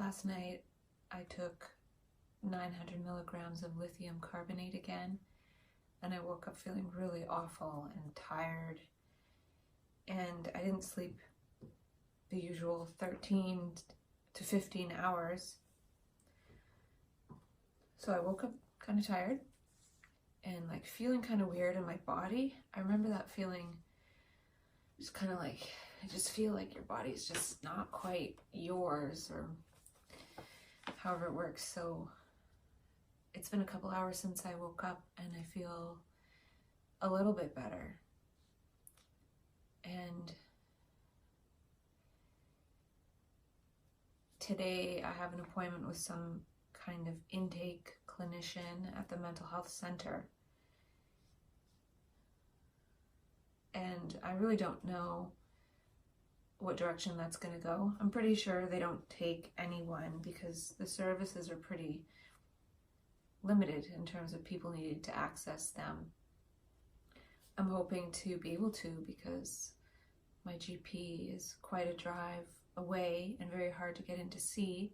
Last night I took 900 milligrams of lithium carbonate again, and I woke up feeling really awful and tired, and I didn't sleep the usual 13 to 15 hours. So I woke up kind of tired and like feeling kind of weird in my body. I remember that feeling, just kind of like, I just feel like your body's just not quite yours, or however it works. So it's been a couple hours since I woke up and I feel a little bit better. And today I have an appointment with some kind of intake clinician at the mental health center. And I really don't know what direction that's going to go. I'm pretty sure they don't take anyone because the services are pretty limited in terms of people needing to access them. I'm hoping to be able to, because my GP is quite a drive away and very hard to get in to see.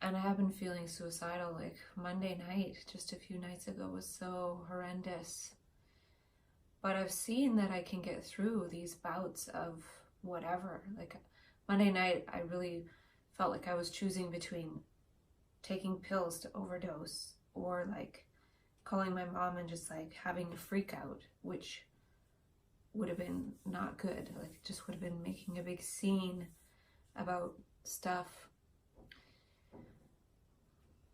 And I have been feeling suicidal. Like Monday night, just a few nights ago, was so horrendous. But I've seen that I can get through these bouts of whatever. Like Monday night, I really felt like I was choosing between taking pills to overdose or like calling my mom and just like having a freak out, which would have been not good. Like it just would have been making a big scene about stuff.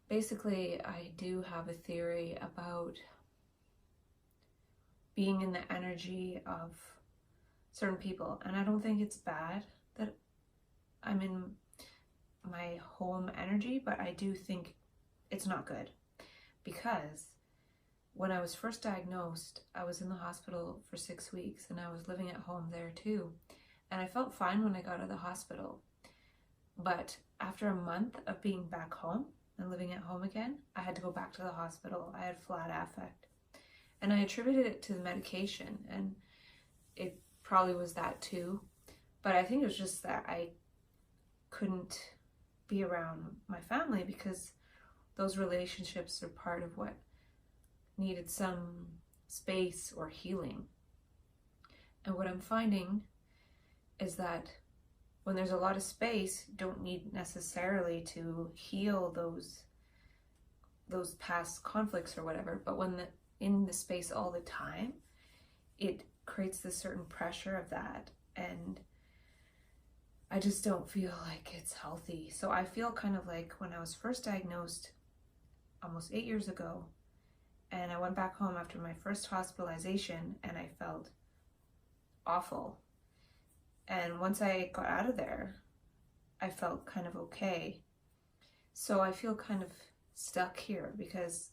Basically, I do have a theory about being in the energy of certain people, and I don't think it's bad that I'm in my home energy, but I do think it's not good, because when I was first diagnosed, I was in the hospital for 6 weeks and I was living at home there too, and I felt fine when I got out of the hospital. But after a month of being back home and living at home again, I had to go back to the hospital. I had flat affect, and I attributed it to the medication, and it probably was that too, but I think it was just that I couldn't be around my family because those relationships are part of what needed some space or healing. And what I'm finding is that when there's a lot of space, you don't need necessarily to heal those past conflicts or whatever, but when in the space all the time, it creates this certain pressure of that, and I just don't feel like it's healthy. So I feel kind of like when I was first diagnosed almost 8 years ago, and I went back home after my first hospitalization, and I felt awful. And once I got out of there, I felt kind of okay. So I feel kind of stuck here, because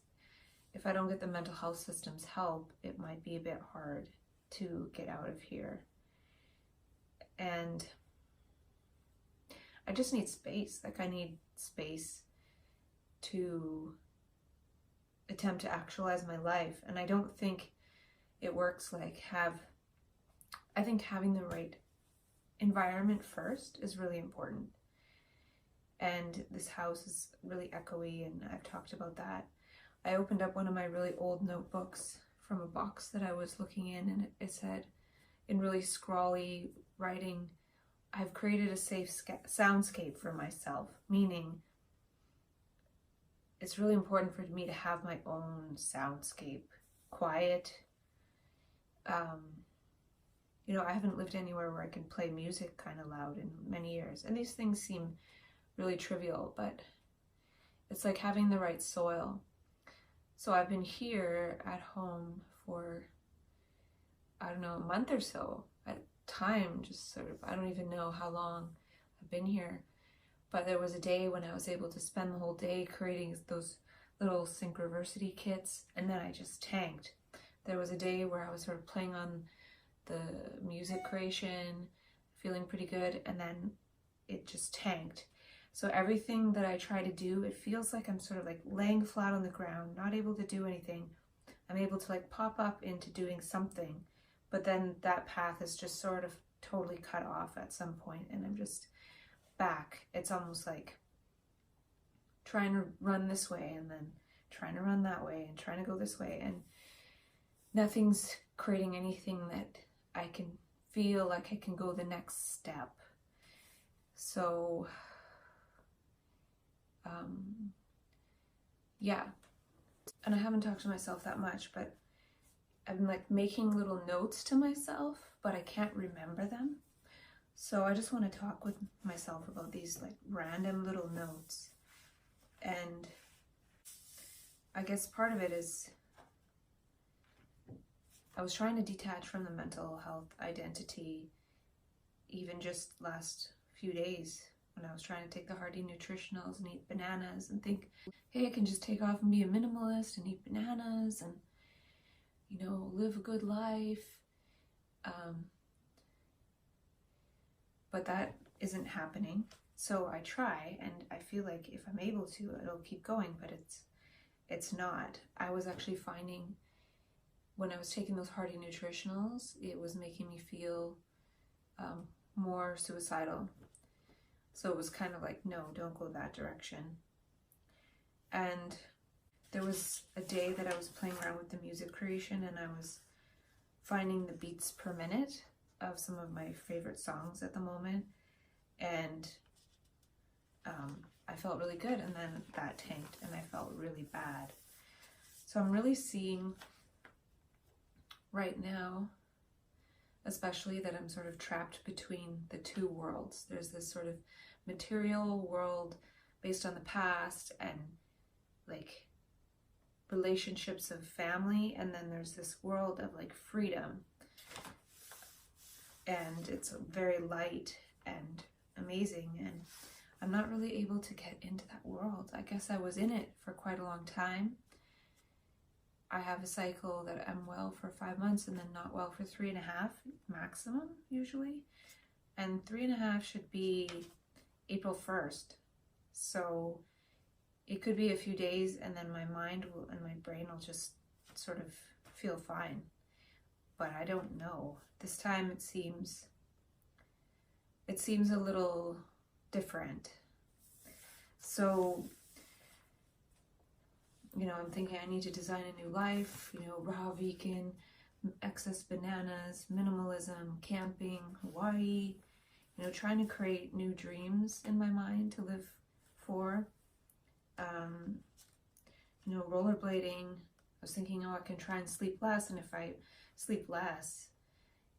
if I don't get the mental health system's help, it might be a bit hard to get out of here. And I just need space. Like I need space to attempt to actualize my life. And I don't think it works like I think having the right environment first is really important. And this house is really echoey, and I've talked about that. I opened up one of my really old notebooks from a box that I was looking in, and it said in really scrawly writing, "I've created a safe soundscape for myself," meaning it's really important for me to have my own soundscape, quiet. I haven't lived anywhere where I can play music kind of loud in many years, and these things seem really trivial, but it's like having the right soil. So I've been here at home for, I don't know, a month or so at time, just sort of, I don't even know how long I've been here. But there was a day when I was able to spend the whole day creating those little Synchronicity kits, and then I just tanked. There was a day where I was sort of playing on the music creation, feeling pretty good, and then it just tanked. So everything that I try to do, it feels like I'm sort of like laying flat on the ground, not able to do anything. I'm able to like pop up into doing something, but then that path is just sort of totally cut off at some point, and I'm just back. It's almost like trying to run this way and then trying to run that way and trying to go this way, and nothing's creating anything that I can feel like I can go the next step. So yeah, and I haven't talked to myself that much, but I'm like making little notes to myself, but I can't remember them. So I just want to talk with myself about these like random little notes. And I guess part of it is I was trying to detach from the mental health identity even just last few days when I was trying to take the hearty nutritionals and eat bananas and think, hey, I can just take off and be a minimalist and eat bananas and, you know, live a good life. But that isn't happening. So I try, and I feel like if I'm able to, it'll keep going, but it's not. I was actually finding when I was taking those hearty nutritionals, it was making me feel more suicidal. So it was kind of like, no, don't go that direction. And there was a day that I was playing around with the music creation, and I was finding the beats per minute of some of my favorite songs at the moment, and I felt really good, and then that tanked and I felt really bad. So I'm really seeing right now, especially, that I'm sort of trapped between the two worlds. There's this sort of material world based on the past and like relationships of family, and then there's this world of like freedom, and it's very light and amazing, and I'm not really able to get into that world. I guess I was in it for quite a long time. I have a cycle that I'm well for 5 months and then not well for 3.5 maximum usually, and 3.5 should be April 1st. So it could be a few days and then my mind will and my brain will just sort of feel fine, but I don't know. This time it seems a little different. So, you know, I'm thinking I need to design a new life, you know, raw vegan, excess bananas, minimalism, camping, Hawaii, you know, trying to create new dreams in my mind to live for. You know, rollerblading. I was thinking, oh, I can try and sleep less, and if I sleep less,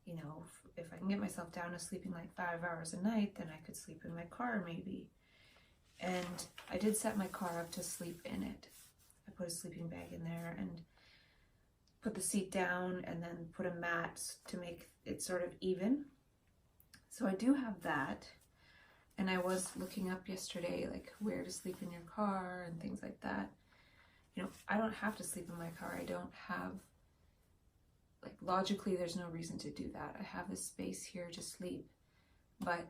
you know, if I can get myself down to sleeping like 5 hours a night, then I could sleep in my car maybe. And I did set my car up to sleep in it. I put a sleeping bag in there and put the seat down and then put a mat to make it sort of even. So I do have that. And I was looking up yesterday, like where to sleep in your car and things like that. You know, I don't have to sleep in my car. I don't have, like, logically, there's no reason to do that. I have this space here to sleep. But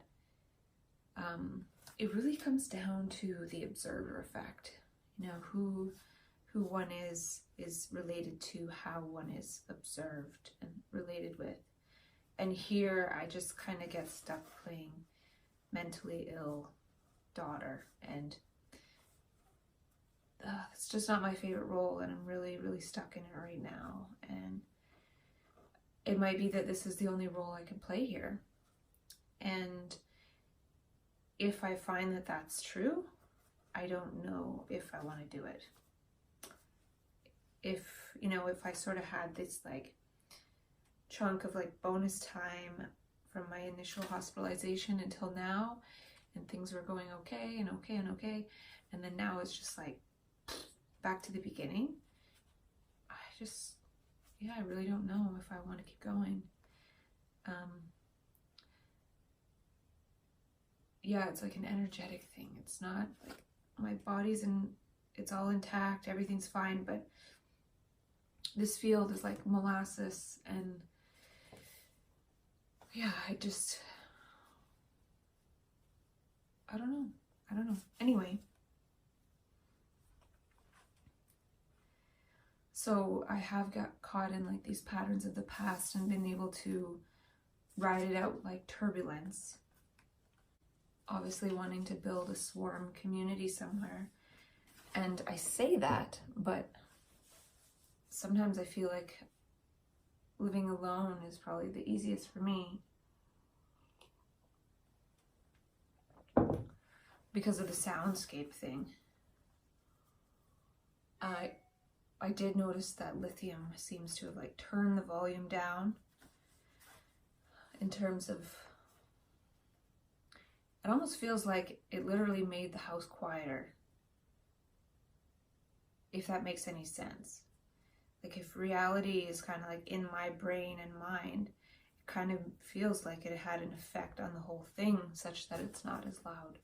it really comes down to the observer effect. You know, who one is related to how one is observed and related with. And here I just kind of get stuck playing mentally ill daughter, and it's just not my favorite role, and I'm really, really stuck in it right now. And it might be that this is the only role I can play here. And if I find that that's true, I don't know if I want to do it. If, you know, if I sort of had this like chunk of like bonus time from my initial hospitalization until now, and things were going okay and okay and okay, and then now it's just like back to the beginning, I really don't know if I want to keep going. Yeah, it's like an energetic thing. It's not like my body's it's all intact, everything's fine, but this field is like molasses, and yeah, I don't know. Anyway, so I have got caught in like these patterns of the past and been able to ride it out like turbulence. Obviously wanting to build a swarm community somewhere, And I say that, but sometimes I feel like living alone is probably the easiest for me because of the soundscape thing. I did notice that lithium seems to have like turned the volume down in terms of, it almost feels like it literally made the house quieter, if that makes any sense. Like if reality is kind of like in my brain and mind, it kind of feels like it had an effect on the whole thing such that it's not as loud.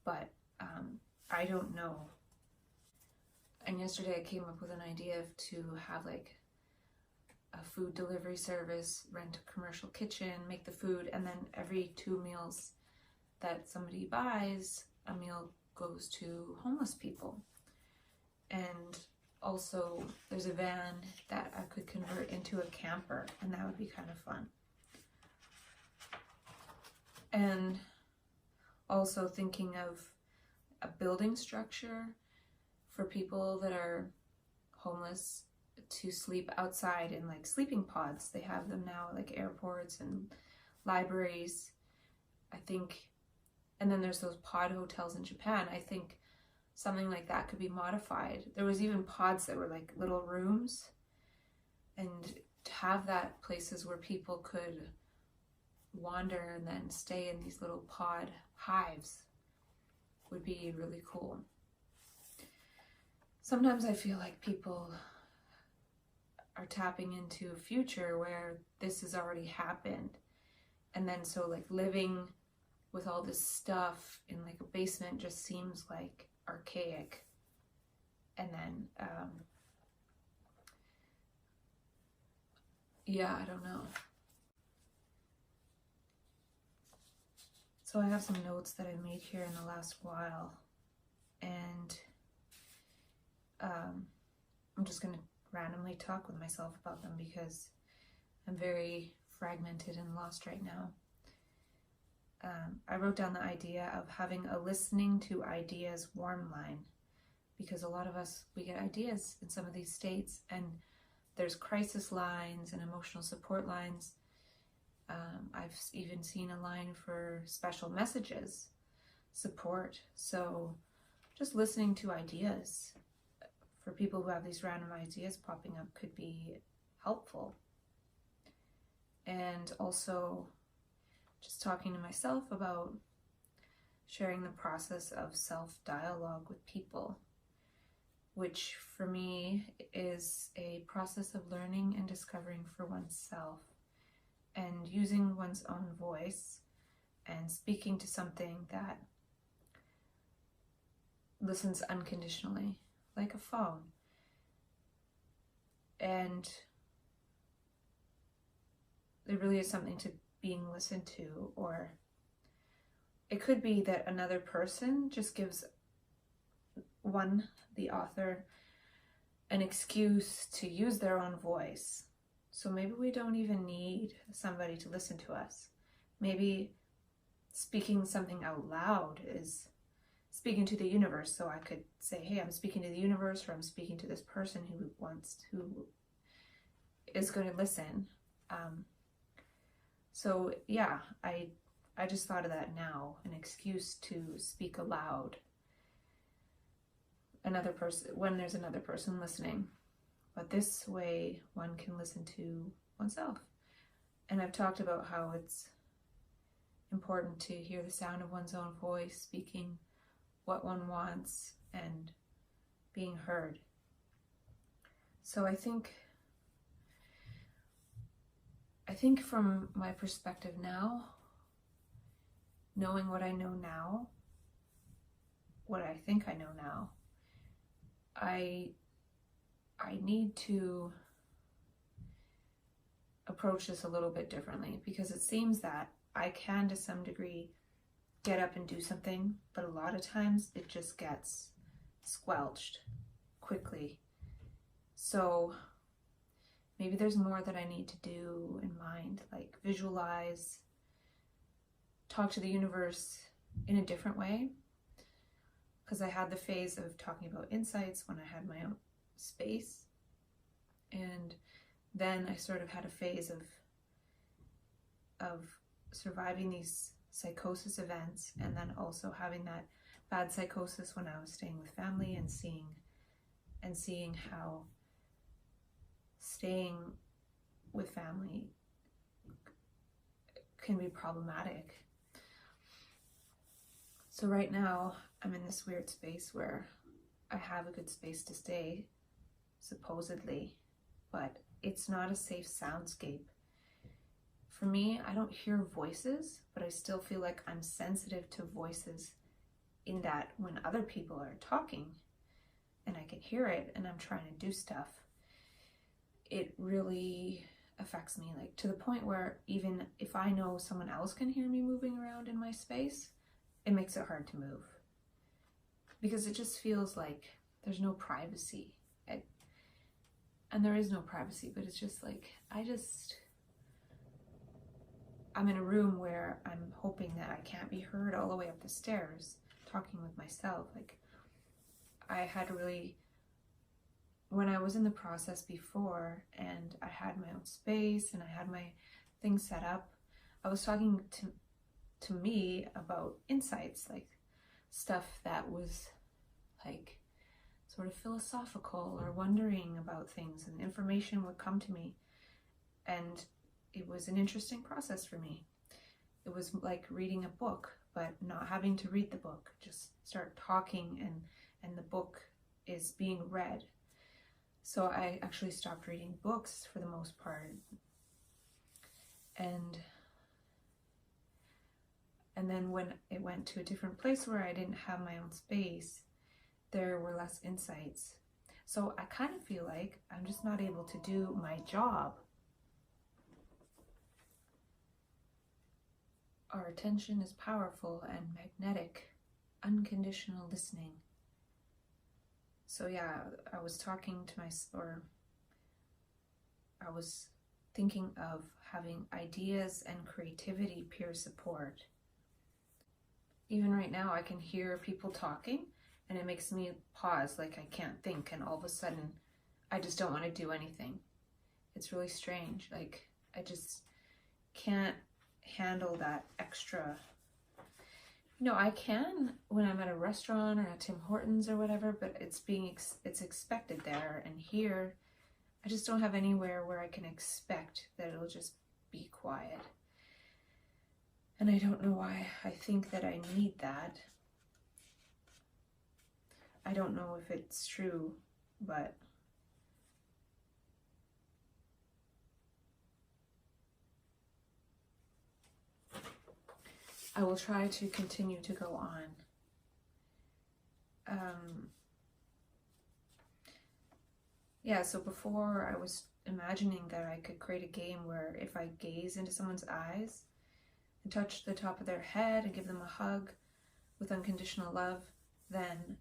But I don't know. And yesterday I came up with an idea to have like a food delivery service, rent a commercial kitchen, make the food, and then every 2 meals that somebody buys, a meal goes to homeless people. And also there's a van that I could convert into a camper, and that would be kind of fun. And also thinking of a building structure for people that are homeless to sleep outside in like sleeping pods. They have them now at like airports and libraries, I think. And then there's those pod hotels in Japan. I think something like that could be modified. There was even pods that were like little rooms, and to have that places where people could wander and then stay in these little pod hives would be really cool. Sometimes I feel like people are tapping into a future where this has already happened, and then so like living with all this stuff in like a basement just seems like archaic. And then yeah, I don't know. So I have some notes that I made here in the last while, and I'm just going to randomly talk with myself about them because I'm very fragmented and lost right now. I wrote down the idea of having a listening to ideas warm line, because a lot of us, we get ideas in some of these states, and there's crisis lines and emotional support lines. I've even seen a line for special messages support. So just listening to ideas for people who have these random ideas popping up could be helpful. And also just talking to myself about sharing the process of self-dialogue with people, which for me is a process of learning and discovering for oneself and using one's own voice and speaking to something that listens unconditionally, like a phone. And there really is something to being listened to, or it could be that another person just gives the author, an excuse to use their own voice. So maybe we don't even need somebody to listen to us. Maybe speaking something out loud is speaking to the universe. So I could say, hey, I'm speaking to the universe, or I'm speaking to this person who is going to listen. So yeah, I just thought of that now, an excuse to speak aloud. Another person, when there's another person listening. But this way one can listen to oneself. And I've talked about how it's important to hear the sound of one's own voice, speaking what one wants and being heard. So I think from my perspective now, knowing what I know now, what I think I know now, I need to approach this a little bit differently, because it seems that I can to some degree get up and do something, but a lot of times it just gets squelched quickly. So maybe there's more that I need to do in mind, like visualize, talk to the universe in a different way. because I had the phase of talking about insights when I had my own space, and then I sort of had a phase of surviving these psychosis events, and then also having that bad psychosis when I was staying with family, and seeing how staying with family can be problematic. So right now I'm in this weird space where I have a good space to stay, supposedly, but it's not a safe soundscape. For me, I don't hear voices, but I still feel like I'm sensitive to voices, in that when other people are talking and I can hear it and I'm trying to do stuff, it really affects me, like to the point where even if I know someone else can hear me moving around in my space, it makes it hard to move, because it just feels like there's no privacy. And there is no privacy, but it's just like, I'm in a room where I'm hoping that I can't be heard all the way up the stairs talking with myself. Like, I had really, when I was in the process before and I had my own space and I had my things set up, I was talking to me about insights, like stuff that was like sort of philosophical, or wondering about things, and information would come to me, and it was an interesting process for me. It was like reading a book, but not having to read the book, just start talking, and the book is being read. So I actually stopped reading books for the most part, and then when it went to a different place where I didn't have my own space, there were less insights. So I kind of feel like I'm just not able to do my job. Our attention is powerful and magnetic, unconditional listening. So yeah, I was thinking of having ideas and creativity peer support. Even right now, I can hear people talking and it makes me pause, like I can't think, and all of a sudden I just don't want to do anything. It's really strange. Like, I just can't handle that extra. I can when I'm at a restaurant or at Tim Hortons or whatever, but it's expected there. And here, I just don't have anywhere where I can expect that it'll just be quiet. And I don't know why I think that I need that. I don't know if it's true, but I will try to continue to go on. So before, I was imagining that I could create a game where if I gaze into someone's eyes and touch the top of their head and give them a hug with unconditional love, then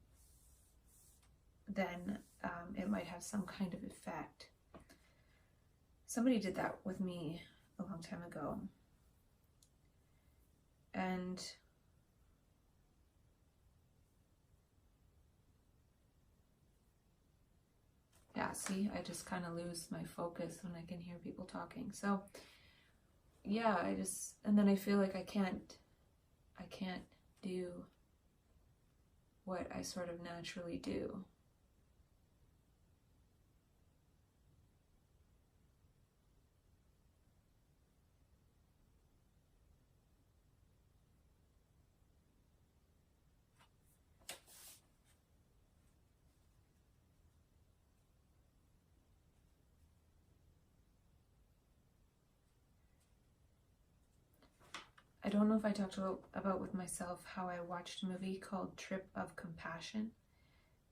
it might have some kind of effect. Somebody did that with me a long time ago. And yeah, see, I just kind of lose my focus when I can hear people talking. So yeah, and then I feel like I can't do what I sort of naturally do. I don't know if I talked about with myself how I watched a movie called Trip of Compassion,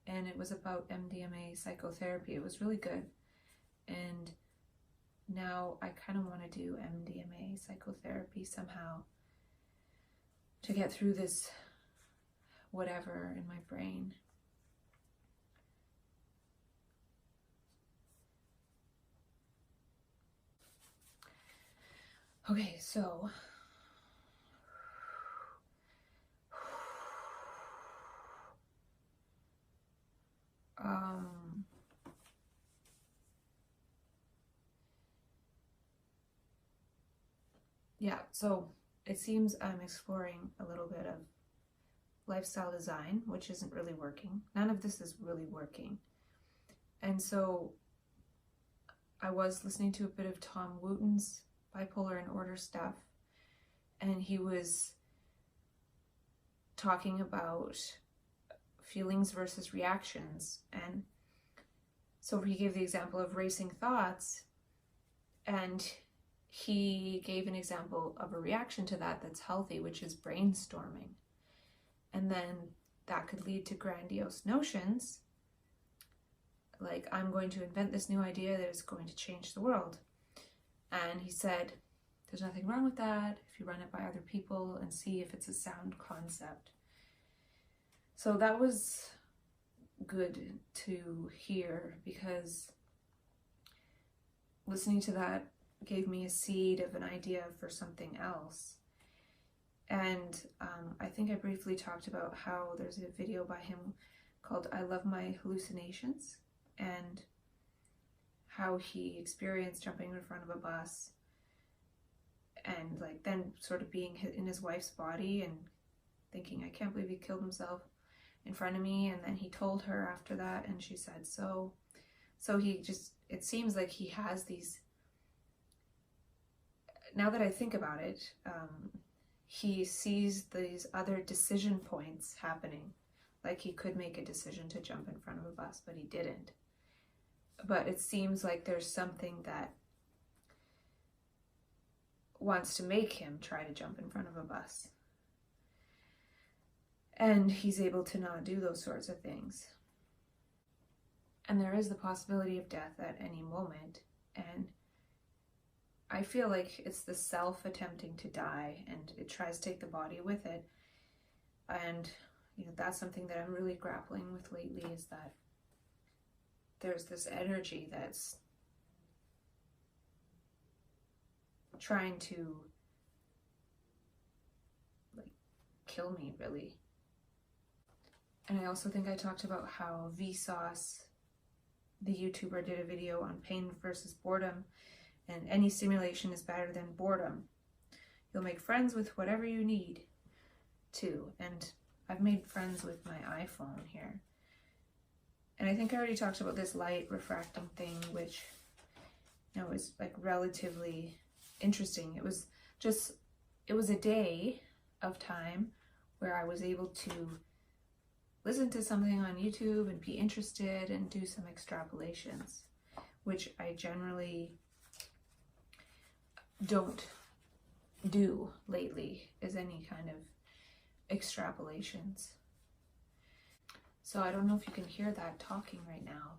and it was about MDMA psychotherapy. It was really good, and now I kind of want to do MDMA psychotherapy somehow to get through this whatever in my brain. Okay, so yeah, so it seems I'm exploring a little bit of lifestyle design, which isn't really working. None of this is really working. And so I was listening to a bit of Tom Wooten's Bipolar and Order stuff, and he was talking about feelings versus reactions. And so he gave the example of racing thoughts, and he gave an example of a reaction to that that's healthy, which is brainstorming. And then that could lead to grandiose notions, like, I'm going to invent this new idea that is going to change the world. And he said, there's nothing wrong with that if you run it by other people and see if it's a sound concept. So that was good to hear, because listening to that gave me a seed of an idea for something else. And I think I briefly talked about how there's a video by him called I Love My Hallucinations, and how he experienced jumping in front of a bus and like then sort of being in his wife's body and thinking, I can't believe he killed himself in front of me. And then he told her after that, and she said so he just, it seems like he has these, now that I think about it, he sees these other decision points happening. Like, he could make a decision to jump in front of a bus, but he didn't. But it seems like there's something that wants to make him try to jump in front of a bus. And he's able to not do those sorts of things. And there is the possibility of death at any moment. And I feel like it's the self attempting to die, and it tries to take the body with it. And that's something that I'm really grappling with lately, is that there's this energy that's trying to like kill me, really. And I also think I talked about how Vsauce, the YouTuber, did a video on pain versus boredom, and any stimulation is better than boredom. You'll make friends with whatever you need to. And I've made friends with my iPhone here. And I think I already talked about this light refracting thing, which, is like relatively interesting. It was a day of time where I was able to listen to something on YouTube and be interested and do some extrapolations, which I generally don't do lately, is any kind of extrapolations. So I don't know if you can hear that talking right now,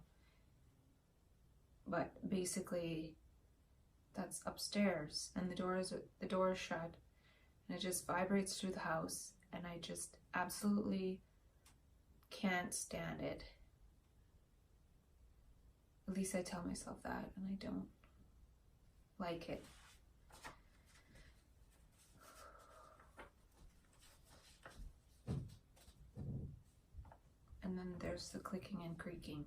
but basically that's upstairs, and the door is shut, and it just vibrates through the house, and I just absolutely can't stand it. At least I tell myself that, and I don't like it. And then there's the clicking and creaking.